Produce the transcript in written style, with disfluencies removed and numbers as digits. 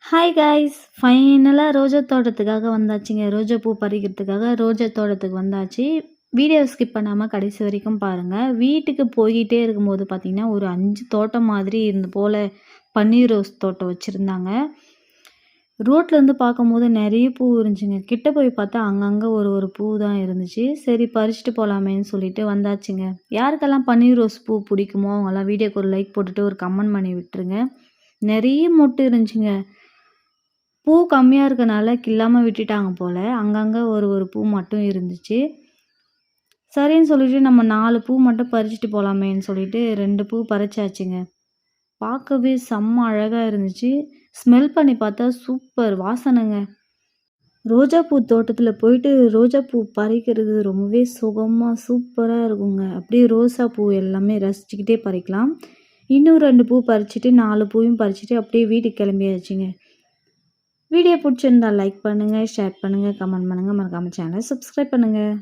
Hi guys! ஃபைனலா ரோஜா தோட்டத்துக்காக வந்தாச்சுங்க. ரோஜா பூ பறிக்கிறதுக்காக ரோஜா தோட்டத்துக்கு வந்தாச்சு. வீடியோ ஸ்கிப் பண்ணாம கடைசி வரைக்கும் பாருங்க. வீட்டுக்கு போய்க்கிட்டே இருக்கும்போது பார்த்தீங்கன்னா, ஒரு 5 தோட்டம் மாதிரி இது போல பன்னீர் ரோஸ் தோட்டம் வச்சுருந்தாங்க. ரோட்லேருந்து பார்க்கும்போது நெறைய பூ இருந்துச்சுங்க. கிட்ட போய் பார்த்தா அங்கங்க ஒரு பூ தான் இருந்துச்சு. சரி பறிச்சுட்டு போலாமேன்னு சொல்லிட்டு வந்தாச்சுங்க. யாருக்கெல்லாம் பன்னீர் ரோஸ் பூ பிடிக்குமோ அவங்கலாம் வீடியோக்கு ஒரு லைக் போட்டுட்டு ஒரு கமெண்ட் பண்ணி விட்டுருங்க. நெறைய மொட்டு இருந்துச்சுங்க. பூ கம்மியா இருக்கனால கிள்ளாம விட்டுட்டாங்க போல. அங்கங்க ஒரு பூ மட்டும் இருந்துச்சு. சரின்னு சொல்லிட்டு நம்ம 4 பூ மட்டும் பறிச்சுட்டு போலாமேன்னு சொல்லிட்டு 2 பூ பறிச்சாச்சுங்க. பார்க்கவே செம்ம அழகா இருந்துச்சு. ஸ்மெல் பண்ணி பார்த்தா சூப்பர் வாசனைங்க. ரோஜா பூ தோட்டத்துல போயிட்டு ரோஜா பூ பறிக்கிறது ரொம்பவே சுகமா சூப்பரா இருக்குங்க. அப்படியே ரோசா பூ எல்லாமே ரசிச்சுக்கிட்டே பறிக்கலாம். இன்னும் 2 பூ பறிச்சுட்டு 4 பூவையும் பறிச்சுட்டு அப்படியே வீட்டுக்கு கிளம்பியாச்சுங்க. வீடியோ பிடிச்சிருந்தா லைக் பண்ணுங்கள், ஷேர் பண்ணுங்கள், கமெண்ட் பண்ணுங்கள், மறக்காம சேனலை சப்ஸ்கிரைப் பண்ணுங்கள்.